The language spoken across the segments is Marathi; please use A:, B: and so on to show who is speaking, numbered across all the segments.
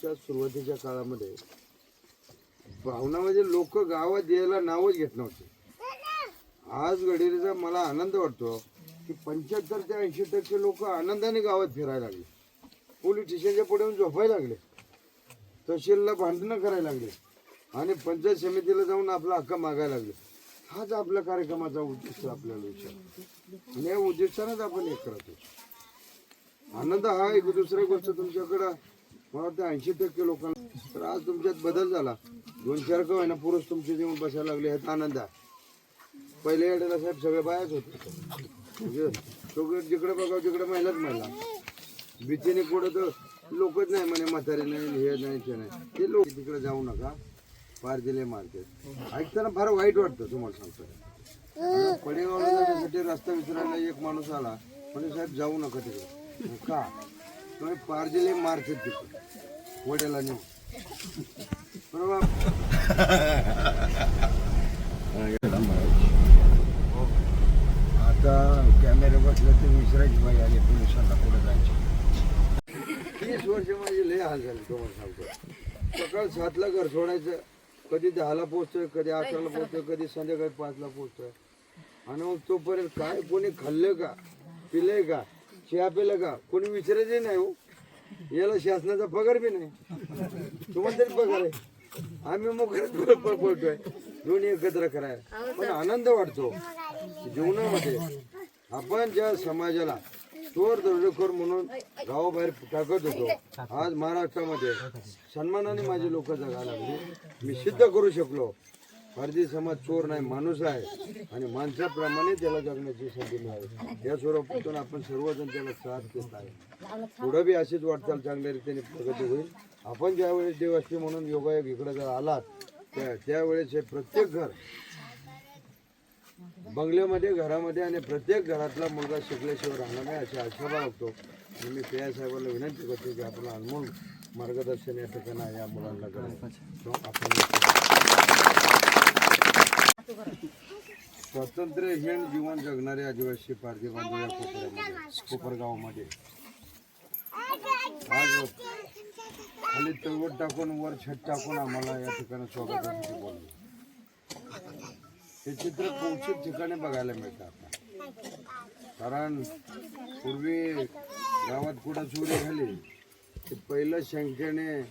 A: 2000च्या सुरुवातीच्या काळामध्ये भावना म्हणजे लोक गावात यायला नावच घेत नव्हते. आज घडीचा मला आनंद वाटतो की 75 ते 80% लोक आनंदाने गावात फिरायला लागले. पोलीस स्टेशनच्या पुढे येऊन झोपायला लागले, तहसीलला भांडणं करायला लागले आणि पंचायत समितीला जाऊन आपला हक्क मागायला लागले. हाच आपल्या कार्यक्रमाचा उद्देश आपल्याला विचार आणि या उद्देशानेच आपण एक करतो. आनंद हा एक. दुसरी गोष्ट तुमच्याकडं मला वाटतं 80% लोकांना तर आज तुमच्यात बदल झाला. 2-4 का होईना पुरुष तुमचे जेवण बसायला लागले ह्याचा आनंद आहे. पहिले वेळेला साहेब सगळे बायाच होते, म्हणजे सगळं जिकडे बघावं तिकडे महिलाच महिला. भीतीने पुढं तर लोकच नाही म्हणे, म्हातारे नाही, हे नाही, ते नाही. ते लोक तिकडे जाऊ नका, पार दिले मारते. ऐकताना फार वाईट वाटतं तुम्हाला सांगतो. पडेगावला जाण्यासाठी रस्ता विचारायला एक माणूस आला, म्हणजे साहेब जाऊ नका तिकडे. का तुम्ही पार दिले मारते तिकडे वड्याला नेऊन, बरोबर. आता कॅमेरे बसले ते विसरायची बाई आली पोलिसांना पुढे जायचे. 30 वर्ष माझे लय हाल झाले तुम्हाला सांगतो. सकाळ 7ला घर सोडायचं, कधी 10ला पोहोचतोय, कधी 11ला पोहोचतोय, कधी संध्याकाळी 5ला पोहोचतोय. आणि मग तोपर्यंत काय कोणी खाल्लं का, पिलंय का, चहा पिलं का, कोणी विचारायचे नाही. हो, याला शासनाचा पगार बी नाही, तुम्हाला तरी पगार आहे. आम्ही मग पळतोय, दोन्ही एकत्र करायला. पण आनंद वाटतो जीवनामध्ये. आपण ज्या समाजाला चोर दरोडेखोर म्हणून गावाबाहेर टाकत होतो, आज महाराष्ट्रामध्ये सन्मानाने माझे लोक जगायला लागले. मी सिद्ध करू शकलो भारतीय समाज चोर नाही, माणूस आहे आणि माणसाप्रमाणे त्याला जगण्याची संधी मिळाली. या स्वरूपातून आपण सर्वजण त्याला साथ देत आहे. पुढं बी अशीच वाटचाल चांगल्या रीतीने प्रगती होईल. आपण ज्यावेळेस देवाशी म्हणून योगायोग इकडे जर आलात त्यावेळेस हे प्रत्येक घर बंगल्यामध्ये घरामध्ये आणि प्रत्येक घरातला मुलगा शिकल्याशिवाय राहणार नाही अशी आशा बाळगतो. आणि मी पी आय साहेबांना विनंती करतो की आपलं अनमोल मार्गदर्शन या ठिकाणी या मुलांना करावं. आपण स्वातंत्र्यहीन जीवन जगणारे आदिवासी पारधी बांधव या कोपऱ्यामध्ये कोपरगावमध्ये आज खाली तळवट टाकून वर छत टाकून आम्हाला या ठिकाणी स्वागतासाठी बोलवलं. हे चित्र क्वचित ठिकाणी बघायला मिळतं आता. कारण पूर्वी गावात कुठं चोरी झाली ते पहिलं शंकेने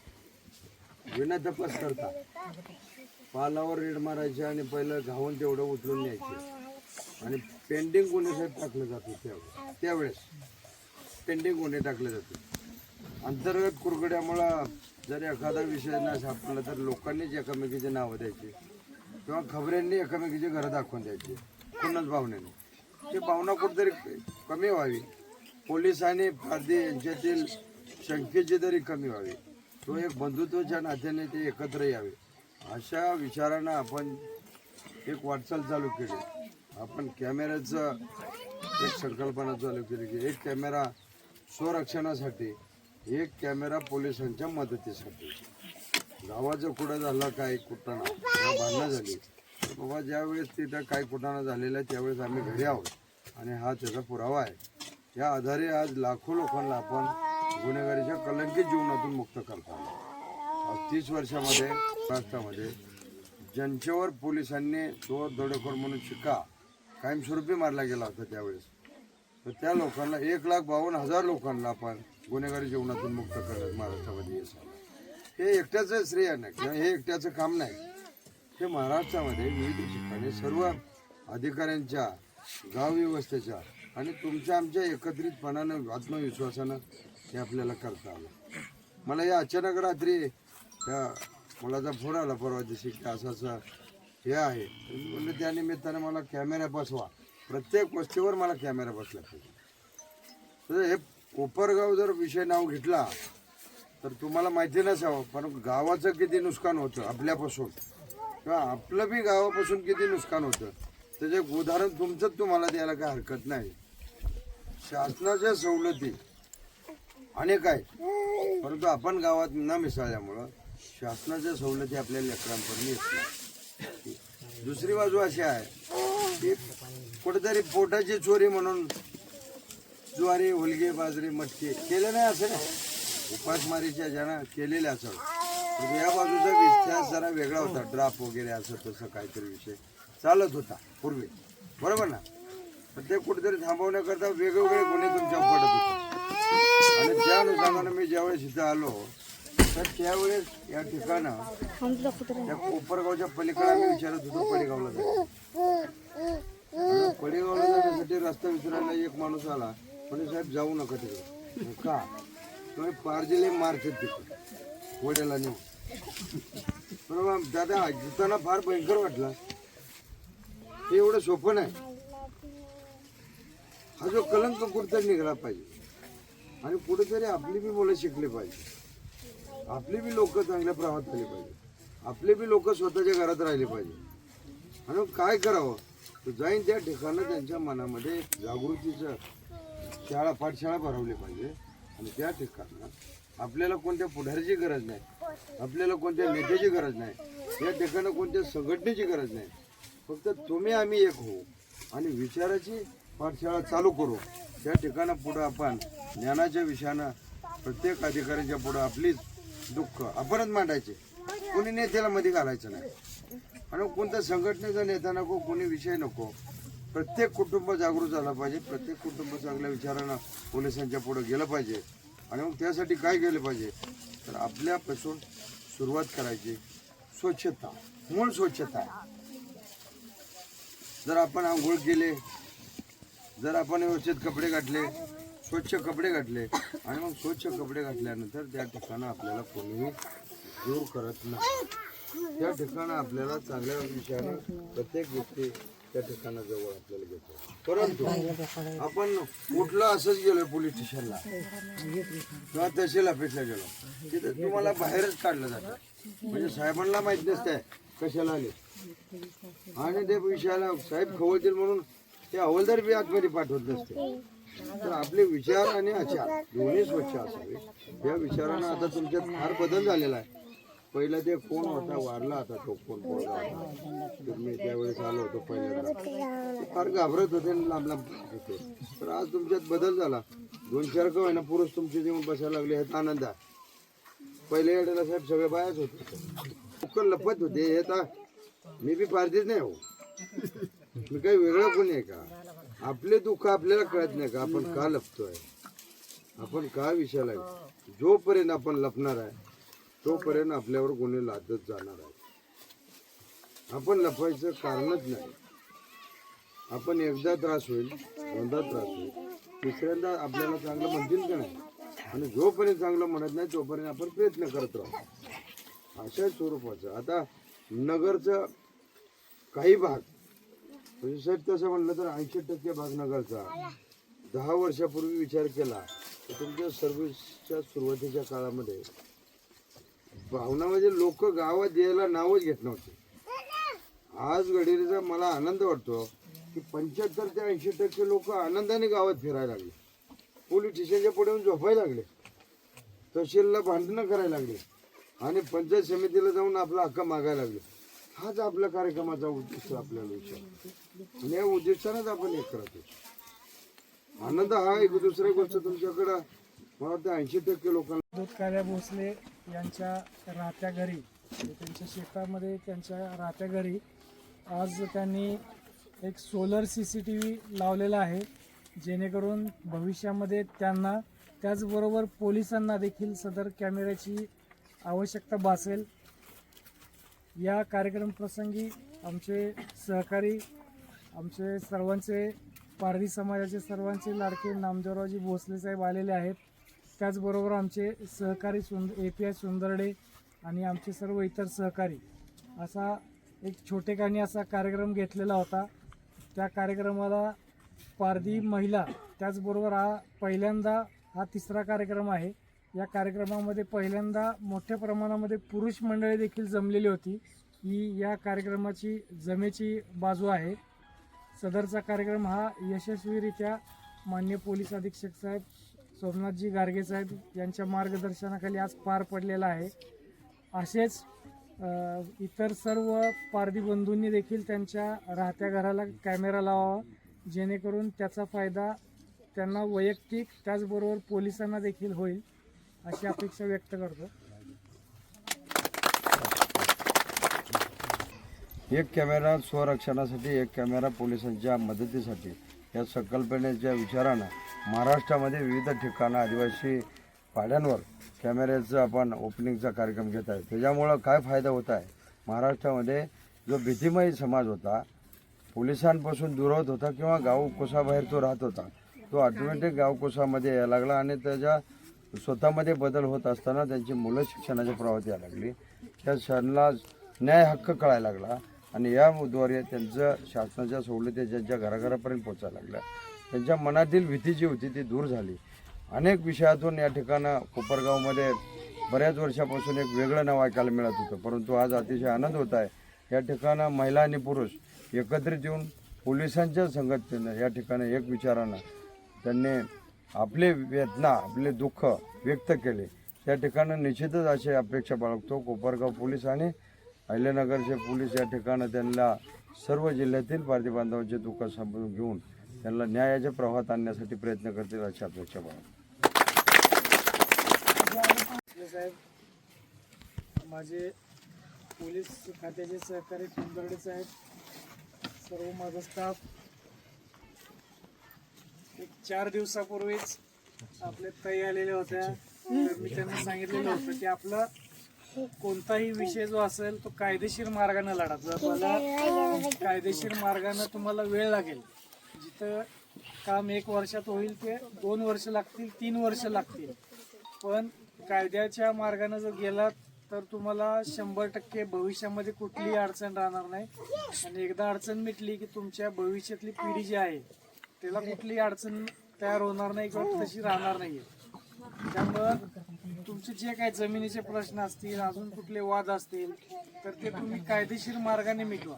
A: विना तपास करता पालावर रेड मारायचे आणि पहिलं घावून तेवढं उचलून न्यायचे आणि पेंडिंग गुन्हे साहेब टाकलं जातं. त्यावेळेस पेंडिंग गुन्हे टाकले जाते. अंतर्गत कुरगड्यामुळं जर एखादा विषय नाही सापडला तर लोकांनीच एकामेकीचे नावं द्यायचे किंवा खबऱ्यांनी एकामेकीची घरं दाखवून द्यायची कुणाच भावनेने. ते भावना कुठेतरी कमी व्हावी, पोलिसांनी पारधी यांच्यातील शंकेची तरी कमी व्हावी, तो एक बंधुत्वाच्या नात्याने ते एकत्र यावे अशा विचारानं आपण एक वाटचाल चालू केली. आपण कॅमेऱ्याचं एक संकल्पना चालू केली की एक कॅमेरा स्वरक्षणासाठी, एक कॅमेरा पोलिसांच्या मदतीसाठी. गावाचं कुठं झालं काय कुटाणा भांडणं झाली तर बाबा ज्यावेळेस तिथं काय कुटाणा झालेला आहे त्यावेळेस आम्ही घरी आहोत आणि हा त्याचा पुरावा आहे. या आधारे आज लाखो लोकांना आपण गुन्हेगारीच्या कलंकित जीवनातून मुक्त करतो. आज 30 वर्षामध्ये महाराष्ट्रामध्ये ज्यांच्यावर पोलिसांनी चोर दरोडेखोर म्हणून शिक्का कायमस्वरूपी मारला गेला होता त्यावेळेस, तर त्या लोकांना 1,52,000 लोकांना आपण गुन्हेगारी जीवनातून मुक्त करत महाराष्ट्रामध्ये यश आलं. हे एकट्याचं श्रेय नाही किंवा हे एकट्याचं काम नाही. हे महाराष्ट्रामध्ये विविध ठिकाणी सर्व अधिकाऱ्यांच्या, गाव व्यवस्थेच्या आणि तुमच्या आमच्या एकत्रितपणानं आत्मविश्वासानं हे आपल्याला करता आलं. मला या अचानक रात्री त्या मुलाचा फोन आला परवा दिवशी की असं हे आहे. म्हणजे त्या निमित्तानं मला कॅमेरा बसवा, प्रत्येक गोष्टीवर मला कॅमेरा बसला पाहिजे. तर हे कोपरगाव जर विषय नाव घेतला तर तुम्हाला माहिती नसावं पण गावाचं किती नुकसान होतं आपल्यापासून किंवा आपलं बी गावापासून किती नुकसान होतं त्याचं एक उदाहरण तुमचंच तुम्हाला द्यायला काय हरकत नाही. शासनाच्या सवलती अनेक आहेत परंतु आपण गावात न मिसळल्यामुळं शासनाच्या सवलती आपल्या लेकरांपर्यंत येत नाही. दुसरी बाजू अशी आहे की कुठेतरी पोटाची चोरी म्हणून ज्वारी, हुलगे, बाजरी, मटकी केलं नाही असं नाही, उपासमारीच्या ज्यानं केलेल्या असेल तर या बाजूचा विश्वास जरा वेगळा होता, ड्राप वगैरे असं तसं काहीतरी विषय चालत होता पूर्वी, बरोबर ना. तर ते कुठेतरी थांबवण्याकरता वेगवेगळे गुन्हे तुमच्यावर पडत होते आणि त्या अनुषंगानं मी ज्यावेळेस इथं आलो तर त्यावेळेस या ठिकाणं त्या कोपरगावच्या पलीकडे आम्ही विचारत होतो पडेगावला जायचं. पडेगावला जाण्यासाठी रस्ता विचारायला एक माणूस आला, म्हणजे साहेब जाऊ नका तिकडे. का? तुम्ही पारजिले मारतात तिकडे वड्याला नेऊ. बरोबर दादा, जिताना फार भयंकर वाटला. हे एवढं सोपं नाही. हा जो कलंक कुठेतरी निघाला पाहिजे आणि कुठेतरी आपली बी मुलं शिकली पाहिजे, आपली बी लोक चांगल्या प्रवाहात आली पाहिजे, आपले बी लोक स्वतःच्या घरात राहिले पाहिजे. आणि काय करावं तर जाईन त्या ठिकाणी त्यांच्या मनामध्ये एक जागृतीचं पाठशाळा भरवली पाहिजे. आणि त्या ठिकाणी आपल्याला कोणत्या पुढाऱ्याची गरज नाही, आपल्याला कोणत्या नेत्याची गरज नाही, या ठिकाणी कोणत्या संघटनेची गरज नाही. फक्त तुम्ही आम्ही एक होऊ आणि विचाराची पाठशाळा चालू करू. त्या ठिकाणी पुढं आपण ज्ञानाच्या विषयानं प्रत्येक अधिकाऱ्यांच्या पुढं आपलीच दुःख आपणच मांडायचे, कोणी नेत्याला मध्ये घालायचं नाही. आणि कोणत्या संघटनेचा नेता नको, कोणी विषय नको. प्रत्येक कुटुंब जागृत झाला पाहिजे, प्रत्येक कुटुंब चांगल्या विचारानं पोलिसांच्या पुढे गेलं पाहिजे. आणि मग त्यासाठी काय केलं पाहिजे तर आपल्यापासून सुरुवात करायची. स्वच्छता, मूळ स्वच्छता. जर आपण आंघोळ केले, जर आपण व्यवस्थित कपडे घातले, स्वच्छ कपडे घातले आणि मग स्वच्छ कपडे घातल्यानंतर त्या ठिकाणी आपल्याला कोणीही जीव करत नाही. त्या ठिकाणी आपल्याला चांगल्या विषयाने प्रत्येक व्यक्ती त्या ठिकाणाजवळ आपल्याला घेतो. परंतु आपण कुठलं असंच गेलोय पोलीस स्टेशनला किंवा तहसील ऑफिसला गेलो, तिथे तुम्हाला बाहेरच काढलं जातं. म्हणजे साहेबांना माहित नसतंय कशाला आले आणि ते विषयाला साहेब खवळतील म्हणून ते हवालदार बी आतमध्ये पाठवत नसते. तर आपले विचार आणि आचार दोन्ही स्वच्छ असावे. या विचारानं आता तुमच्यात फार बदल झालेला आहे. पहिला ते कोण होता वारला, आता तो कोण पोरगा होता. तर मी त्यावेळेस आलो होतो पहिल्यांदा, फार घाबरत होते आणि लांब लांब होते. तर आज तुमच्यात बदल झाला. 2-4 का होईना पुरुष तुमचे जेव्हा बसायला लागले ह्याचा आनंद आहे. पहिल्या वेळेला साहेब सगळे बायाच होते, दुःख लपत होते. हे तर मी बी पारधीच नाही हो, मी काही वेगळं कोणी आहे का? आपले दुःख आपल्याला कळत नाही का? आपण का लपतोय, आपण का विषयाला आहे? जोपर्यंत आपण लपणार आहे तोपर्यंत आपल्यावर गुन्हे लादत जाणार आहे. आपण लपवायचं कारणच नाही. आपण एकदा त्रास होईल, दोनदा त्रास होईल, तिसऱ्यांदा आपल्याला चांगलं म्हणतील का नाही. आणि जोपर्यंत चांगलं म्हणत नाही तोपर्यंत आपण प्रयत्न करत राहू. अशा स्वरूपाचं आता नगरचं काही भाग म्हणजे साहेब तसं म्हणलं तर 80% भाग नगरचा 10 वर्षापूर्वी विचार केला तर तुमच्या सर्व्हिसच्या सुरुवातीच्या काळामध्ये भावना म्हणजे लोक गावात यायला नावच घेत नव्हते. आज घडीचा मला आनंद वाटतो की 75 ते 80% लोक आनंदाने गावात फिरायला लागले, पोलीस स्टेशनच्या पुढे येऊन झोपायला लागले, तहसीलला भांडणं करायला लागले आणि पंचायत समितीला जाऊन आपला हक्क मागायला लागले. हाच आपल्या कार्यक्रमाचा उद्देश आपल्याला विचार आणि या उद्देशानेच आपण एक करतो. आनंद हा एक दुसऱ्या गोष्ट तुमच्याकडं मला वाटतं 80% लोकांना
B: दूधकाल्या भोसले यांच्या राहत्या घरी, त्यांच्या शेतामध्ये त्यांच्या राहत्या घरी आज त्यांनी एक सोलर CCTV लावलेला आहे, जेणेकरून भविष्यामध्ये त्यांना त्याचबरोबर पोलिसांना देखील सदर कॅमेऱ्याची आवश्यकता भासेल. या कार्यक्रम प्रसंगी आमचे सहकारी, आमचे सर्वांचे पारधी समाजाचे सर्वांचे लाडके नामदेवरावजी भोसले साहेब आलेले आहेत. त्याचबरोबर आमचे सहकारी API सुंदरडे आणि आमचे सर्व इतर सहकारी असा एक छोटेखानी असा कार्यक्रम घेतलेला होता. त्या कार्यक्रमाला पारधी महिला, त्याचबरोबर हा तिसरा कार्यक्रम आहे. या कार्यक्रमामध्ये पहिल्यांदा मोठ्या प्रमाणामध्ये पुरुष मंडळी देखील जमलेली होती. ही या कार्यक्रमाची जमेची बाजू आहे. सदरचा कार्यक्रम हा यशस्वीरित्या माननीय पोलीस अधीक्षक साहेब सोमनाथजी गार्गे साहेब यांच्या मार्गदर्शनाखाली आज पार पडलेला आहे. असेच इतर सर्व पारधी बंधूंनी देखील त्यांच्या राहत्या घराला कॅमेरा लावावा, जेणेकरून त्याचा फायदा त्यांना वैयक्तिक त्याचबरोबर पोलिसांना देखील होईल. अशी अपेक्षा व्यक्त करतो.
A: एक कॅमेरा स्वरक्षणासाठी, एक कॅमेरा पोलिसांच्या मदतीसाठी या संकल्पनेच्या विचारानं महाराष्ट्रामध्ये विविध ठिकाणं आदिवासी पाड्यांवर कॅमेऱ्याचं आपण ओपनिंगचा कार्यक्रम घेत आहे. त्याच्यामुळं काय फायदा होत आहे, महाराष्ट्रामध्ये जो भीतिमय समाज होता, पोलिसांपासून दूर होत होता किंवा गावकोसाबाहेर तो राहत होता, तो ऑटोमॅटिक गावकोसामध्ये यायला लागला आणि त्याच्या स्वतःमध्ये बदल होत असताना त्यांची मुलं शिक्षणाच्या प्रवाहात यायला लागली. त्या क्षणाला न्याय हक्क कळायला लागला आणि याद्वारे त्यांचं शासनाच्या सवलती ज्यांच्या घराघरापर्यंत पोचायला लागल्या. त्यांच्या मनातील भीती जी होती ती दूर झाली. अनेक विषयातून या ठिकाणं कोपरगावमध्ये बऱ्याच वर्षापासून एक वेगळं नाव ऐकायला मिळत होतं, परंतु आज अतिशय आनंद होत आहे. या ठिकाणं महिला आणि पुरुष एकत्रित येऊन पोलिसांच्या संघटनेनं या ठिकाणी एक विचारानं त्यांनी आपले वेदना, आपले दुःख व्यक्त केले. त्या ठिकाणी निश्चितच अशी अपेक्षा बाळगतो कोपरगाव पोलीस आणि अहिल्यानगरचे पोलीस या ठिकाणी त्यांना सर्व जिल्ह्यातील पारधी बांधवांचे दुःख समजून घेऊन त्यांना न्यायाच्या प्रवाहात आणण्यासाठी प्रयत्न करतील अशी अपेक्षा बाळगतो.
B: साहेब, माझे पोलीस खात्याचे सहकारी कुंदर्डे साहेब, सर्व माझा स्टाफ एक 4 दिवसापूर्वीच आपल्या ताई आलेल्या होत्या. तर मी त्यांना सांगितलेलं होतं की आपला कोणताही विषय जो असेल तो कायदेशीर मार्गाने लढा. जर मला कायदेशीर मार्गाने तुम्हाला वेळ लागेल, जिथं काम 1 वर्षात होईल ते 2 वर्ष लागतील, 3 वर्ष लागतील, पण कायद्याच्या मार्गाने जर गेलात तर तुम्हाला 100% भविष्यामध्ये कुठलीही अडचण राहणार नाही. आणि एकदा अडचण मिटली की तुमच्या भविष्यातली पिढी जी आहे त्याला कुठलीही अडचण तयार होणार नाही किंवा तशी राहणार नाही. त्यामुळं तुमचे जे काही जमिनीचे प्रश्न असतील, अजून कुठले वाद असतील, तर ते तुम्ही कायदेशीर मार्गाने मिटवा.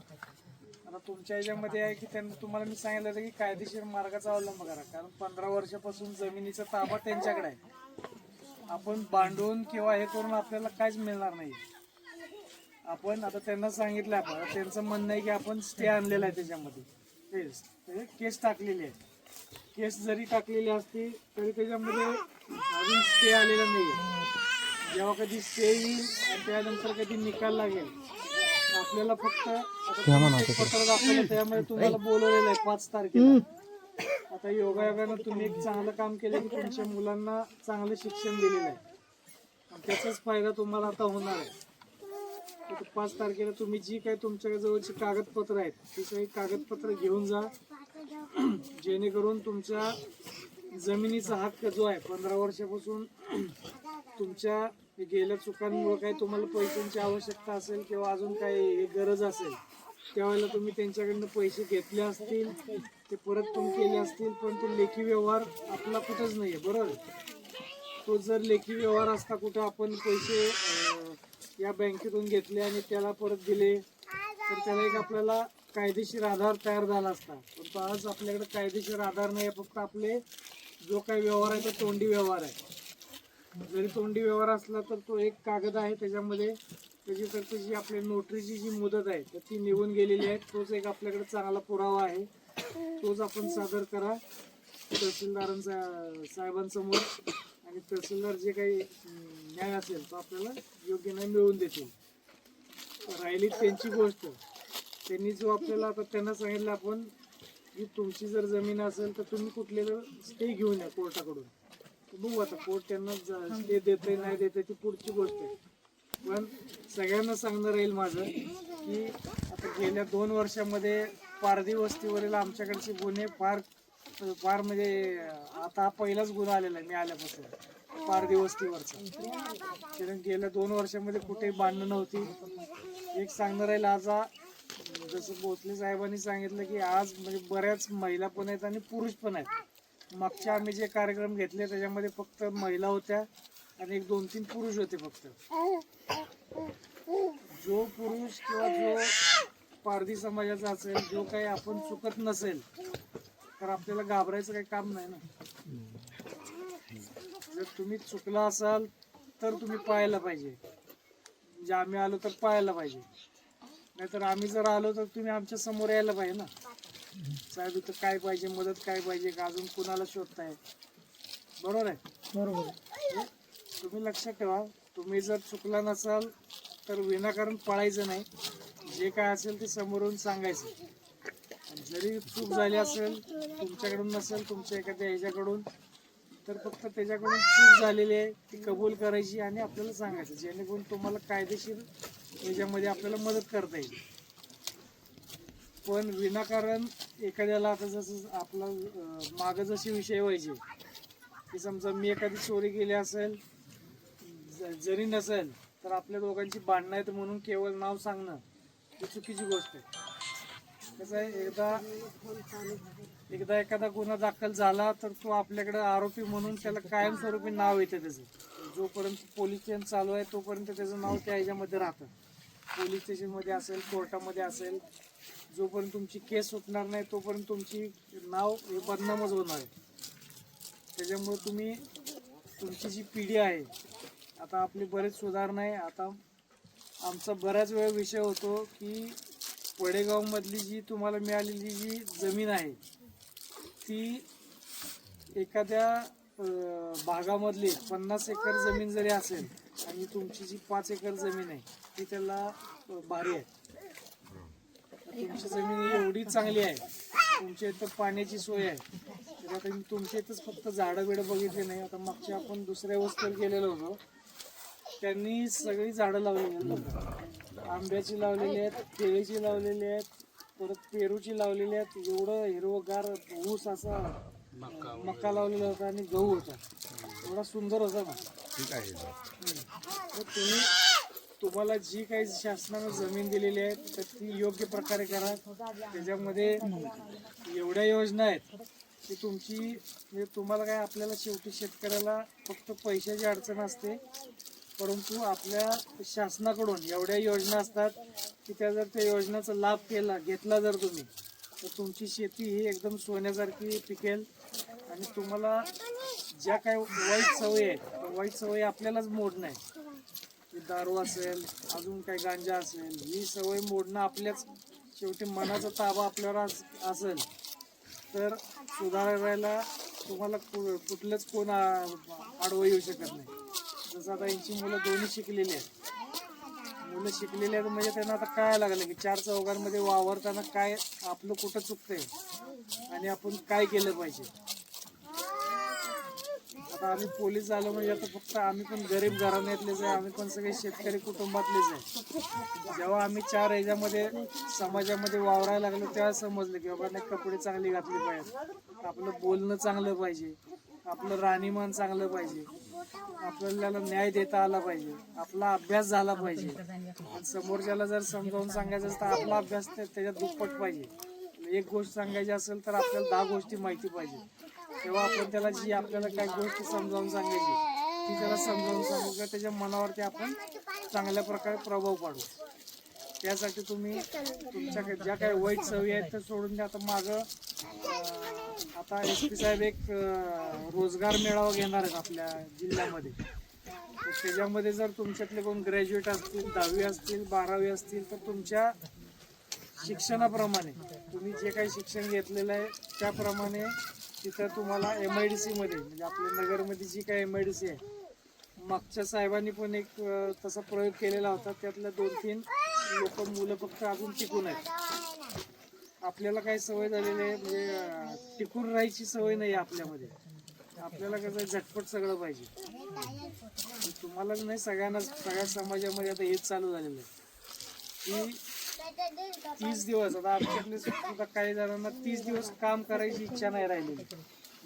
B: आता तुमच्या ह्याच्यामध्ये आहे की त्यांना तुम्हाला मी सांगितलं होतं की कायदेशीर मार्गाचा अवलंब करा, कारण 15 वर्षापासून जमिनीचा ताबा त्यांच्याकडे आहे. आपण भांडून किंवा हे करून आपल्याला काहीच मिळणार नाही. आपण आता त्यांना सांगितलं, आपण त्यांचं म्हणणं आहे की आपण स्टे आणलेला आहे, त्याच्यामध्ये केस टाकलेली आहे. केस जरी टाकलेली असती तरी त्याच्यामध्ये अजून स्टे आलेला नाही. जेव्हा कधी स्टे येईल आणि त्यानंतर कधी निकाल लागेल, आपल्याला फक्त पत्र दाखवलं, त्यामध्ये तुम्हाला बोलवलेलं आहे 5 तारखेला. आता योगायोगानं तुम्ही एक चांगलं काम केलं की तुमच्या मुलांना चांगलं शिक्षण दिलेलं आहे, त्याचाच फायदा तुम्हाला आता होणार आहे. 5 तारखेला तुम्ही जी काही तुमच्या जवळची कागदपत्र आहेत ती काही कागदपत्र घेऊन जा, जेणेकरून तुमच्या जमिनीचा हक्क जो आहे 15 वर्षापासून तुमच्या गेल्या चुकांमुळे काही तुम्हाला पैशांची आवश्यकता असेल किंवा अजून काही गरज असेल, त्यावेळेला तुम्ही त्यांच्याकडनं पैसे घेतले असतील, ते परत पण केले असतील, पण तो लेखी व्यवहार आपला कुठंच नाही आहे, बरोबर. तो जर लेखी व्यवहार असता कुठं आपण पैसे या बँकेतून घेतले आणि त्याला परत दिले तर त्याला एक आपल्याला कायदेशीर आधार तयार झाला असता. पण आज आपल्याकडे कायदेशीर आधार नाही आहे, फक्त आपले जो काही व्यवहार आहे तो तोंडी व्यवहार आहे. जरी तोंडी व्यवहार असला तर तो एक कागद आहे, त्याच्यामध्ये त्याची जी आपल्या नोटरीची जी मुदत आहे तर ती निघून गेलेली आहे. तोच एक आपल्याकडे चांगला पुरावा आहे, तोच आपण सादर करा तहसीलदारांचा साहेबांसमोर, आणि तहसीलदार जे काही न्याय असेल तो आपल्याला योग्य न्याय मिळवून देतील. राहिली त्यांची गोष्ट, त्यांनी जो आपल्याला आता त्यांना सांगितलं आपण की तुमची जर जमीन असेल तर तुम्ही कुठले स्टे घेऊन या कोर्टाकडून. बघू आता कोर्ट त्यांना स्टे देते नाही देते ती पुढची गोष्ट आहे. पण सगळ्यांना सांगणं राहील माझं की आता गेल्या 2 वर्षामध्ये पारधी वस्तीवरील आमच्याकडचे गुन्हे फार म्हणजे आता हा पहिलाच गुन्हा आलेला आहे मी आल्यापासून पारधी वस्तीवरचा. कारण गेल्या 2 वर्षामध्ये कुठेही भांडणं नव्हती. एक सांगणं राहील, आज जसं भोसले साहेबांनी सांगितलं की आज म्हणजे बऱ्याच महिला पण आहेत आणि पुरुष पण आहेत. मागच्या आम्ही जे कार्यक्रम घेतले त्याच्यामध्ये फक्त महिला होत्या आणि 1-2-3 पुरुष होते फक्त. जो पुरुष किंवा जो पारधी समाजाचा असेल, जो काही आपण चुकत नसेल तर आपल्याला घाबरायचं काही काम नाही ना. जर तुम्ही चुकला असाल तर तुम्ही पाहायला पाहिजे, म्हणजे आम्ही आलो तर पाहायला पाहिजे, नाहीतर आम्ही जर आलो तर तुम्ही आमच्या समोर यायला पाहिजे ना. साहेब इथं काय पाहिजे, मदत काय पाहिजे का, अजून कुणाला शोधताय, बरोबर आहे. बरोबर. तुम्ही लक्षात ठेवा, तुम्ही जर चुकला नसाल तर विनाकारण पळायचं नाही. जे काय असेल ते समोरून सांगायचं. आणि जरी चूक झाली असेल, तुमच्याकडून नसेल, तुमच्या एखाद्या ह्याच्याकडून, तर फक्त त्याच्याकडून चूक झालेली आहे ती कबूल करायची आणि आपल्याला सांगायचं, जेणेकरून तुम्हाला कायदेशीर याच्यामध्ये आपल्याला मदत करता येईल. पण विनाकारण एखाद्याला, आता जसं आपला मागं जसे विषय व्हायचे की समजा मी एखादी चोरी केली असेल, जरी नसेल तर आपल्या दोघांची भांडणं आहेत म्हणून केवळ नाव सांगणं ही चुकीची गोष्ट आहे. कसं आहे, एकदा एखादा गुन्हा दाखल झाला तर तो आपल्याकडे आरोपी म्हणून त्याला कायमस्वरूपी नाव येते त्याचं. जोपर्यंत पोलीस स्टेशन चालू आहे तोपर्यंत त्याचं नाव त्या ह्याच्यामध्ये राहतं. पोलीस स्टेशनमध्ये असेल, कोर्टामध्ये असेल, जोपर्यंत तुमची केस सुटणार नाही तोपर्यंत तुमची नाव हे बदनामच होणार आहे. त्याच्यामुळे तुम्ही, तुमची जी पिढी आहे, आता आपली बरेच सुधारणा आहे. आता आमचा बऱ्याच वेळ विषय होतो की वडेगावमधली जी तुम्हाला मिळालेली जी जमीन आहे ती एखाद्या भागामधली 50 एकर जमीन जरी असेल आणि तुमची जी 5 एकर जमीन आहे ती त्याला भारी आहे. तुमची जमीन ही एवढी चांगली आहे, तुमच्या इथं पाण्याची सोय आहे. तर आता मी तुमच्या इथंच फक्त झाडं बिडं बघितले नाही. आता मागच्या आपण दुसऱ्या वस्तीवर गेलेलो होतो, त्यांनी सगळी झाडं लावलेली आहेत. आंब्याची लावलेली आहेत, केळीची लावलेली आहेत, परत पेरूची लावलेली आहेत. एवढं हिरवगार ऊस असा मका लावलेला होता आणि गहू होता. एवढा सुंदर होता ना. तर तुम्हाला जी काही शासनानं जमीन दिलेली आहे तर ती योग्य प्रकारे करा. त्याच्यामध्ये एवढ्या योजना आहेत की तुमची, म्हणजे तुम्हाला काय, आपल्याला शेवटी शेतकऱ्याला फक्त पैशाची अडचण असते, परंतु आपल्या शासनाकडून एवढ्या योजना असतात की त्या जर त्या योजनेचा लाभ घेतला जर तुम्ही, तर तुमची शेती ही एकदम सोन्यासारखी पिकेल. आणि तुम्हाला ज्या काही वाईट सवयी आहेत, वाईट सवयी आपल्यालाच मोडणं आहे. दारू असेल, अजून काही गांजा असेल, ही सवय मोडणं आपल्याच, शेवटी मनाचा ताबा आपल्यावर असेल तर सुधारायला तुम्हाला कुठलंच कोण आडवं येऊ शकत नाही. जसं आता यांची मुलं दोन्ही शिकलेली आहेत. मुलं शिकलेली आहेत म्हणजे त्यांना आता काय लागलं की 4 चौघांमध्ये वावरताना काय आपलं कुठं चुकतंय आणि आपण काय केलं पाहिजे. आता आम्ही पोलीस झालो म्हणजे आता फक्त आम्ही पण गरीब घराण्यातलेच आहे, आम्ही पण सगळे शेतकरी कुटुंबातलेच आहे. जेव्हा आम्ही 4 ह्याच्यामध्ये समाजामध्ये वावरायला लागलो तेव्हा समजलं की बाबा नाही, कपडे चांगले घातले पाहिजे, आपलं बोलणं चांगलं पाहिजे, आपलं राहणीमान चांगलं पाहिजे, आपल्याला न्याय देता आला पाहिजे, आपला अभ्यास झाला पाहिजे. आणि समोरच्याला जर समजावून सांगायचं तर आपला अभ्यास त्याच्यात दुप्पट पाहिजे. एक गोष्ट सांगायची असेल तर आपल्याला 10 गोष्टी माहिती पाहिजे. तेव्हा आपण त्याला जी आपल्याला काही गोष्ट समजावून सांगायची ती त्याला समजावून सांगू का त्याच्या मनावरती आपण चांगल्या प्रकारे प्रभाव पाडू. त्यासाठी तुम्ही तुमच्या ज्या काही वाईट सवयी आहेत त्या सोडून द्या. आता मागं आता SP साहेब एक रोजगार मेळावा घेणार आहेत आपल्या जिल्ह्यामध्ये. तर त्याच्यामध्ये जर तुमच्यातले कोण ग्रॅज्युएट असतील, 10वी असतील, 12वी असतील, तर तुमच्या शिक्षणाप्रमाणे तुम्ही जे काही शिक्षण घेतलेलं आहे त्याप्रमाणे तिथं तुम्हाला MIDC मध्ये, म्हणजे आपल्या नगरमध्ये जी काही MIDC आहे, मागच्या साहेबांनी पण एक तसा प्रयोग केलेला होता. त्यातल्या 2-3 मुलं फक्त अजून टिकून आहेत. आपल्याला काही सवय झालेली आहे, म्हणजे टिकून राहायची सवय नाही आपल्यामध्ये. आपल्याला कसं झटपट सगळं पाहिजे. तुम्हालाच नाही, सगळ्यांनाच, सगळ्या समाजामध्ये आता हेच चालू झालेलं आहे की 30 दिवस, आता आमच्याकडे सुद्धा काही जणांना 30 दिवस काम करायची इच्छा नाही राहिलेली.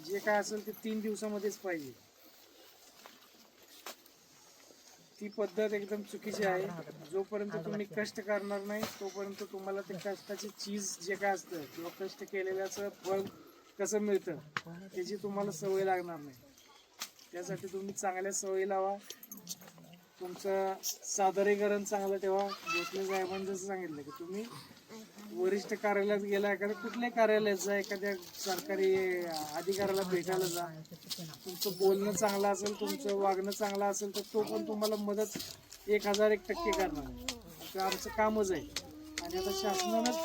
B: जे काय असेल ते 3 दिवसामध्येच पाहिजे. ती पद्धत एकदम चुकीची आहे. जोपर्यंत तुम्ही कष्ट करणार नाही तोपर्यंत तुम्हाला ते कष्टाची चीज जे काय असतं किंवा कष्ट केलेल्याचं फळ कसं मिळतं त्याची तुम्हाला सवय लागणार नाही. त्यासाठी तुम्ही चांगल्या सवयी लावा. तुमचं सादरीकरण चांगलं ठेवा. भोसले साहेबांनी जसं सांगितलं की तुम्ही वरिष्ठ कार्यालयात गेला, एखाद्या कुठल्याही कार्यालयात जा, एखाद्या सरकारी अधिकाऱ्याला भेटायला जा, तुमचं बोलणं चांगलं असेल, तुमचं वागणं चांगलं असेल तर तो पण तुम्हाला मदत 1001% करणार. आमचं कामच आहे. आणि आता शासनानंच